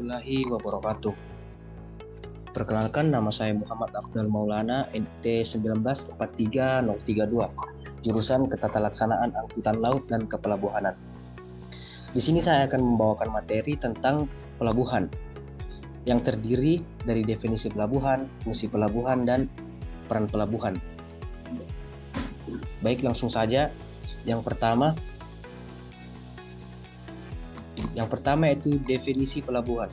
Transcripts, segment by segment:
warahmatullahi wabarakatuh. Perkenalkan, nama saya Muhammad Afdal Maulana, NT 1943032, jurusan Ketatalaksanaan Angkutan Laut dan Kepelabuhanan. Di sini saya akan membawakan materi tentang pelabuhan, yang terdiri dari definisi pelabuhan, fungsi pelabuhan, dan peran pelabuhan. Baik, langsung saja. Yang pertama yaitu definisi pelabuhan.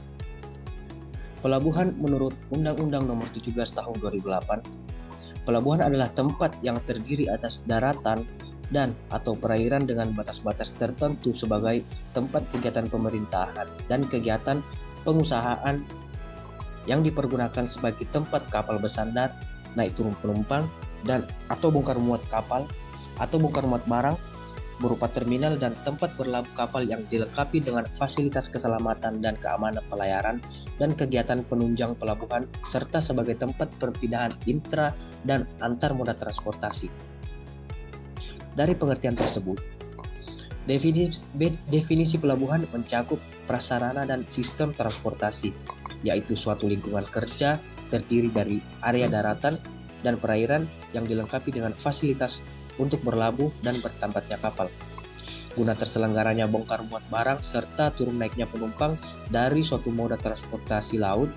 Pelabuhan menurut Undang-Undang Nomor 17 Tahun 2008, pelabuhan adalah tempat yang terdiri atas daratan dan atau perairan dengan batas-batas tertentu sebagai tempat kegiatan pemerintahan dan kegiatan pengusahaan yang dipergunakan sebagai tempat kapal bersandar, naik turun penumpang, dan atau bongkar muat kapal atau bongkar muat barang, berupa terminal dan tempat berlabuh kapal yang dilengkapi dengan fasilitas keselamatan dan keamanan pelayaran dan kegiatan penunjang pelabuhan, serta sebagai tempat perpindahan intra dan antar moda transportasi. Dari pengertian tersebut, definisi pelabuhan mencakup prasarana dan sistem transportasi, yaitu suatu lingkungan kerja terdiri dari area daratan dan perairan yang dilengkapi dengan fasilitas untuk berlabuh dan bertambatnya kapal, guna terselenggaranya bongkar muat barang serta turun naiknya penumpang dari suatu moda transportasi laut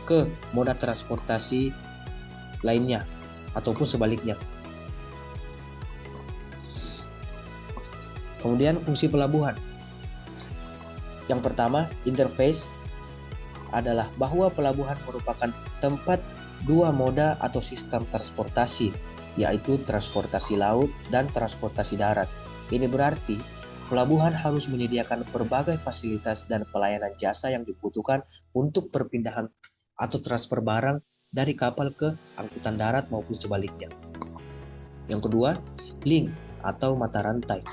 ke moda transportasi lainnya ataupun sebaliknya. Kemudian fungsi pelabuhan. Yang pertama, interface adalah bahwa pelabuhan merupakan tempat dua moda atau sistem transportasi, yaitu transportasi laut dan transportasi darat. Ini berarti pelabuhan harus menyediakan berbagai fasilitas dan pelayanan jasa yang dibutuhkan untuk perpindahan atau transfer barang dari kapal ke angkutan darat maupun sebaliknya. Yang kedua, link atau mata rantai.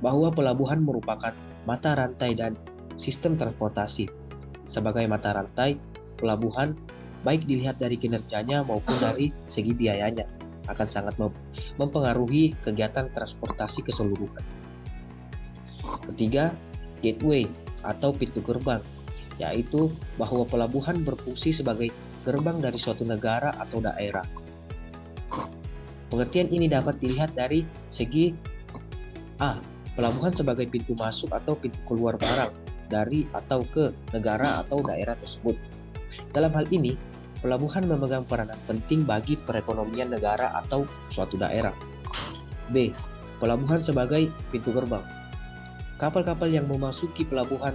Bahwa pelabuhan merupakan mata rantai dan sistem transportasi. Sebagai mata rantai, pelabuhan baik dilihat dari kinerjanya maupun dari segi biayanya akan sangat mempengaruhi kegiatan transportasi keseluruhan. Ketiga, gateway atau pintu gerbang, yaitu bahwa pelabuhan berfungsi sebagai gerbang dari suatu negara atau daerah. Pengertian ini dapat dilihat dari segi A. Pelabuhan sebagai pintu masuk atau pintu keluar barang dari atau ke negara atau daerah tersebut. Dalam hal ini, pelabuhan memegang peranan penting bagi perekonomian negara atau suatu daerah. B. Pelabuhan sebagai pintu gerbang. Kapal-kapal yang memasuki pelabuhan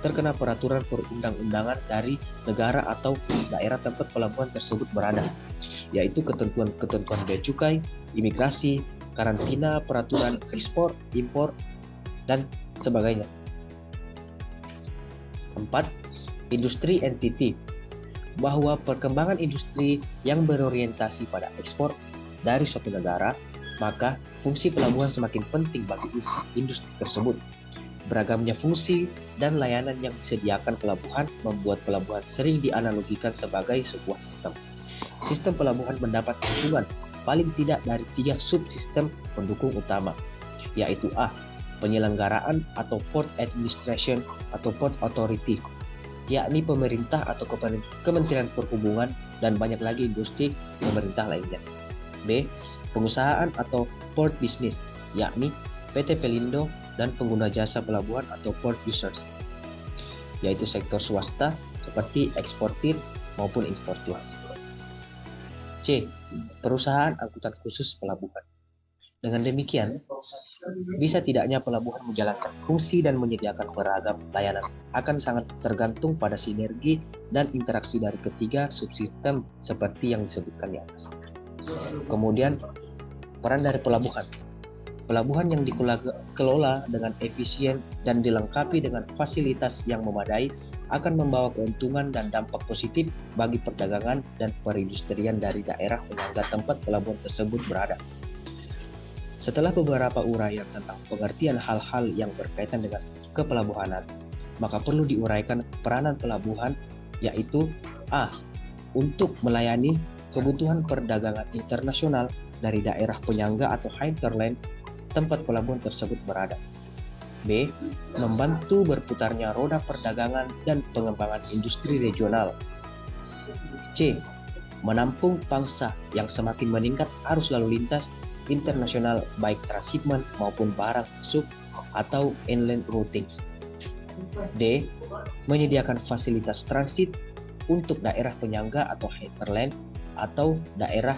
terkena peraturan perundang-undangan dari negara atau daerah tempat pelabuhan tersebut berada, yaitu ketentuan-ketentuan bea cukai, imigrasi, karantina, peraturan ekspor, impor, dan sebagainya. 4. Industri entity. Bahwa perkembangan industri yang berorientasi pada ekspor dari suatu negara, maka fungsi pelabuhan semakin penting bagi industri tersebut. Beragamnya fungsi dan layanan yang disediakan pelabuhan membuat pelabuhan sering dianalogikan sebagai sebuah sistem. Sistem pelabuhan mendapat dukungan paling tidak dari 3 subsistem pendukung utama, yaitu A. Penyelenggaraan atau Port Administration atau Port Authority, yakni pemerintah atau Kementerian Perhubungan dan banyak lagi industri pemerintah lainnya. B. Pengusahaan atau Port Business, yakni PT Pelindo dan pengguna jasa pelabuhan atau Port Users, yaitu sektor swasta seperti eksportir maupun importir. C. Perusahaan angkutan khusus pelabuhan. Dengan demikian, bisa tidaknya pelabuhan menjalankan fungsi dan menyediakan beragam layanan akan sangat tergantung pada sinergi dan interaksi dari ketiga subsistem seperti yang disebutkan di atas. Kemudian, peran dari pelabuhan. Pelabuhan yang dikelola dengan efisien dan dilengkapi dengan fasilitas yang memadai akan membawa keuntungan dan dampak positif bagi perdagangan dan perindustrian dari daerah penyangga tempat pelabuhan tersebut berada. Setelah beberapa uraian tentang pengertian hal-hal yang berkaitan dengan kepelabuhanan, maka perlu diuraikan peranan pelabuhan, yaitu A. Untuk melayani kebutuhan perdagangan internasional dari daerah penyangga atau hinterland tempat pelabuhan tersebut berada. B. Membantu berputarnya roda perdagangan dan pengembangan industri regional. C. Menampung pangsa yang semakin meningkat arus lalu lintas internasional baik transhipment maupun barang masuk atau inland routing. D. Menyediakan fasilitas transit untuk daerah penyangga atau hinterland atau daerah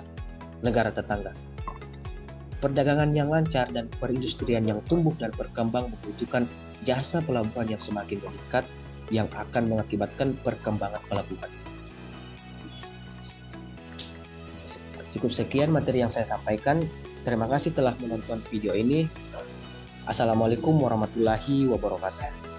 negara tetangga. Perdagangan yang lancar dan perindustrian yang tumbuh dan berkembang membutuhkan jasa pelabuhan yang semakin meningkat yang akan mengakibatkan perkembangan pelabuhan. Cukup sekian materi yang saya sampaikan. Terima kasih telah menonton video ini. Assalamualaikum warahmatullahi wabarakatuh.